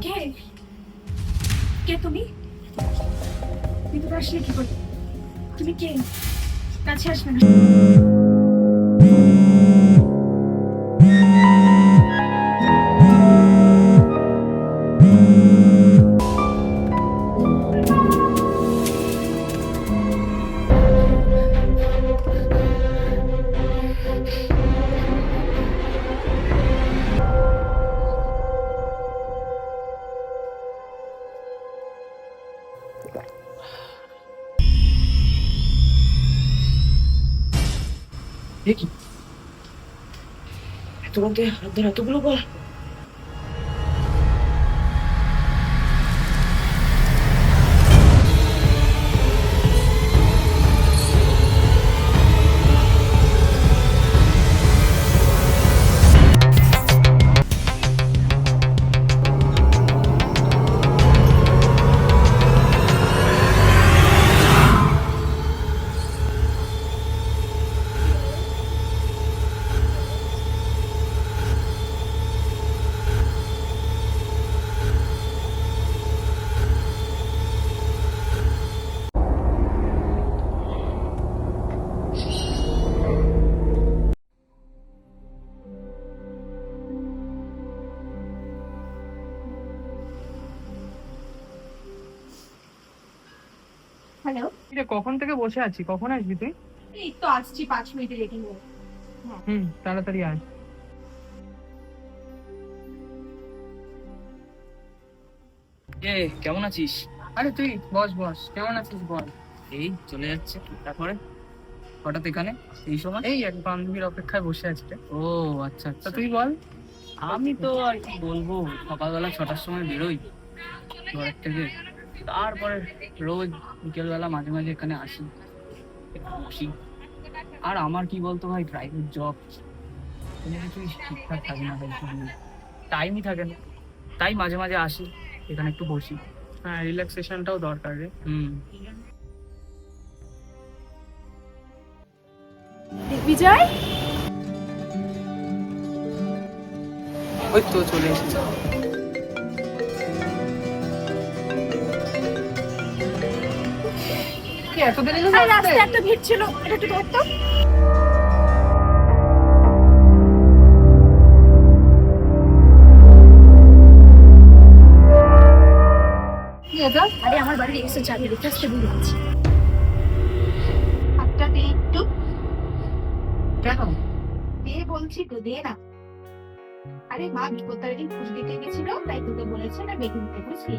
কে কে তুমি? ভিতরে আসলে কি করে? তুমি কে? কাছে আসবে না। এ কি এত মধ্যে হাত ধরে এতগুলো বল? হ্যালো। কিরে কখন থেকে বসে আছি, কখন আসবি তুই? এই তো আসছি, 5 মিনিটে রেডি হয়ে। হ্যাঁ। তাড়াতাড়ি আয়। এ কেমন আছিস? আরে তুই বস বস, কেমন আছিস বল। এই চলে যাচ্ছে। তারপরে হঠাৎ এখানে এই সময়? এই এক বান্ধবীর অপেক্ষায় বসে আছি রে। ও আচ্ছা তা আচ্ছা। তুই বল। আমি তো আর কি বলবো, সকালবেলা 6টার সময় বেরোই ঘরের থেকে। তারপরে রোজ বিকেলবেলা মাঝে মাঝে এখানে আসি, একটু বসি। আর আমার কি বলতো ভাই, প্রাইভেট জব, কোনো কিছুই ঠিকঠাক থাকে না ভাই, টাইমই থাকে না। তাই মাঝে মাঝে আসি এখানে একটু বসি। হ্যাঁ, রিল্যাক্সেশনটাও দরকার রে। হুম। বিজয়, ওই তো চলে এসেছে। কি এত দেরি হলো আর আসতে? রাস্তায় একটা ভিড় ছিল, এটা একটু ধরতো। কি এটা? আরে আমার বাড়ির এক্সের চাবি রেখে আসতে ভুলে গেছি। হাতটা দে একটু। কেন? দে বলছি তো, দে না। আরে মা বিপত্তার দিন খোঁজ দিতে গেছিল, তাই তোকে বলেছে না বেগুন দিতে, বুঝলি?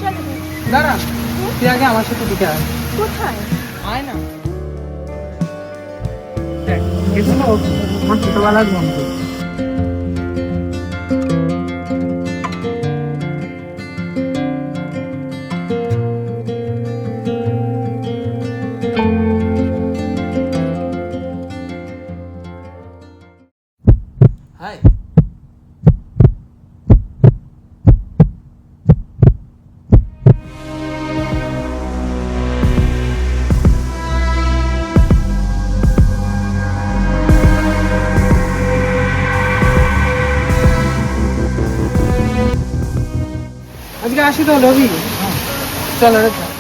চলো। দাঁড়া, তুই আগে আমার সাথে দিকে আয়। কোথায়? আয় না। দেখ, এগুলো আমার ছোটবেলার বন্ধু। হাই। আজকে আসি তো রবি। চল রে চল।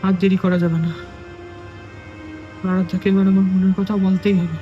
আর দেরি করা যাবে না, রাতে এবার আমার মনের কথা বলতেই হবে।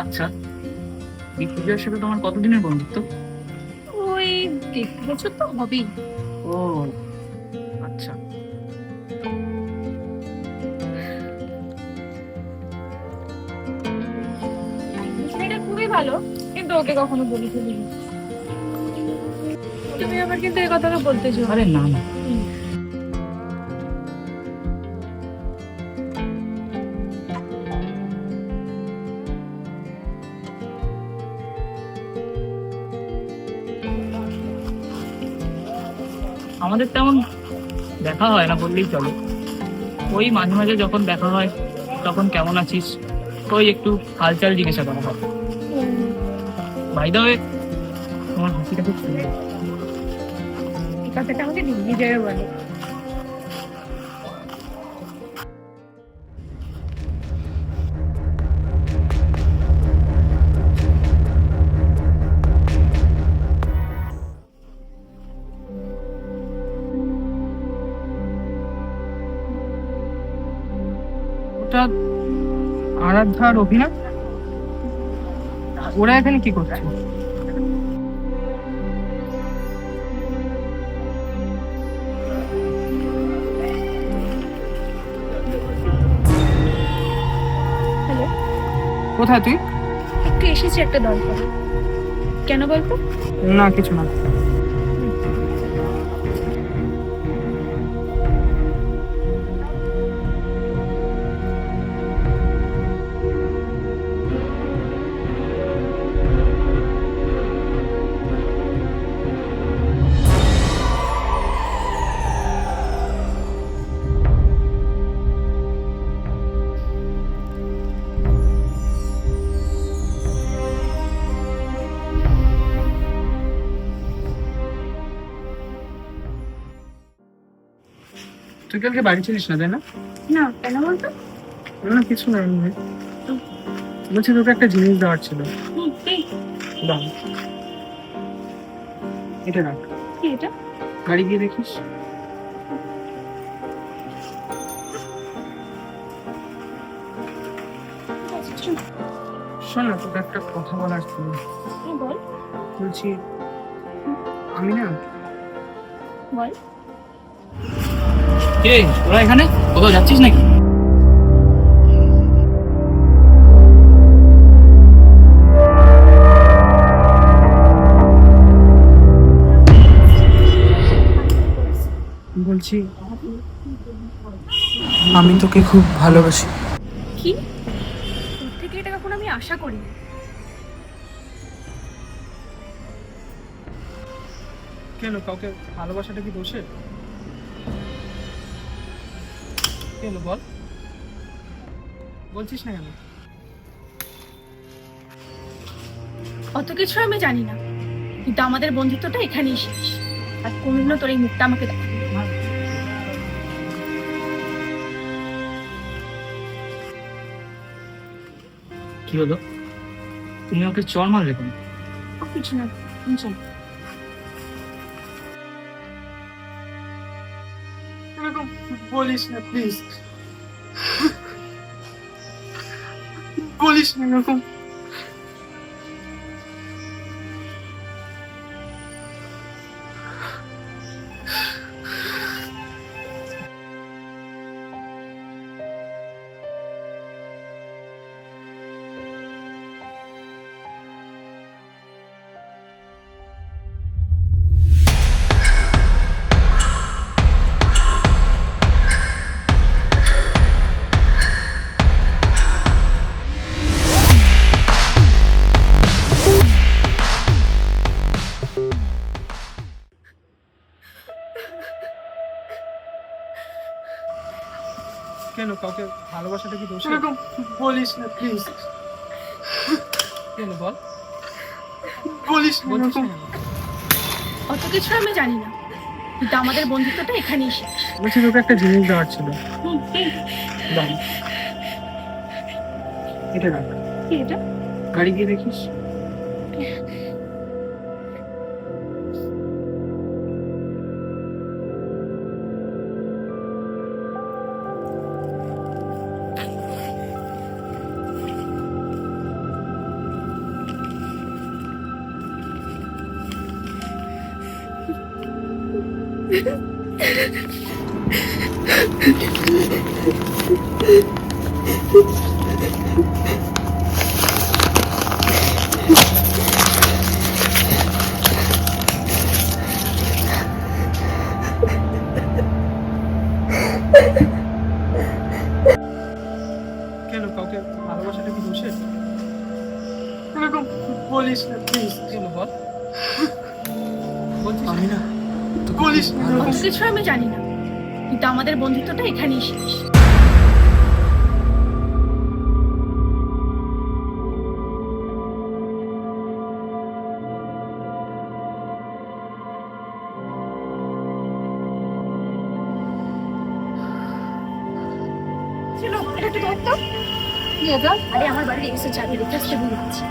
আচ্ছা, বিপ্লবের সাথে তোমার কতদিনের বন্ধুত্ব? ওই 1.5 বছর তো হবেই। ও আচ্ছা। ছেলেটা খুবই ভালো, কিন্তু ওকে কখনো বলি ফেলিনি। তুমি আবার কিন্তু এই কথাটা বলতেছো। আরে না না, আমাদের তেমন দেখা হয় না বললেই চলে। ওই মাঝে মাঝে যখন দেখা হয় তখন কেমন আছিস ওই একটু হালচাল জিজ্ঞাসা করা হয়। বাই দ্য ওয়ে, তোমার হাসিটা খুব সুন্দর। এই কথাটা আমাকে নিজের বলে। ওটা আরাধ্যা আর অভিনব, ওরা এখানে কি করছে? হ্যালো, কোথায় তুই? একটু এসেছি একটা দরকার। কেন বলতো? না কিছু না। তুই কালকে বাড়ি ছিলিস না, তাই না? না, কেন বলতো? না কিছু না, এমনি। বলছি তোকে একটা জিনিস দেওয়ার ছিল। কি? দাও, এটা রাখ, কি এটা? গাড়ি গিয়ে দেখিস। শোন না, তোকে একটা কথা বলার ছিল। বল। বলছি, আমি না, বল। কে তোরা এখানে কোথাও যাচ্ছিস নাকি? বলছি আমি তোকে খুব ভালোবাসি। কি? তোর থেকে এটা কখনো আমি আশা করিনি। কেন, কাউকে ভালোবাসাটা কি দোষের? কেন বল, বলছিস না কেন? অত কিছু আমি জানি না, কিন্তু আমাদের বন্ধুত্বটা এখানেই শেষ। আর কোনদিনও তোর এই মুখটা আমাকে দেখাবি না। কি হলো, তুমি ওকে চর মারলে কেন? কিছু না, চল। এরকম বলিস না প্লিজ, বলিস না এরকম। কেন, কাউকে ভালোবাসাটা কি দোষের? এরকম বলিস না প্লিজ, কেন বল, বলিস না এরকম। অত কিছু আমি জানি না, কিন্তু আমাদের বন্ধুত্বটা এখানেই শেষ। বলছি তোকে একটা জিনিস দেওয়ার ছিল। দাও, এটা রাখ, কি এটা? গাড়ি গিয়ে দেখিস। কেন কাউকে ভালোবাসাটা কি দোষের? এরকম বলিস না প্লিজ। কেন বল? আমি না বলিস না এরকম। অত কিছু আমি জানি না, কিন্তু আমাদের বন্ধুত্বটা এখানেই শেষ। চলো, এটা একটু ধরতো। আরে আমার বাড়ির এসে চাবি রেখে আসতে ভুলে গেছি।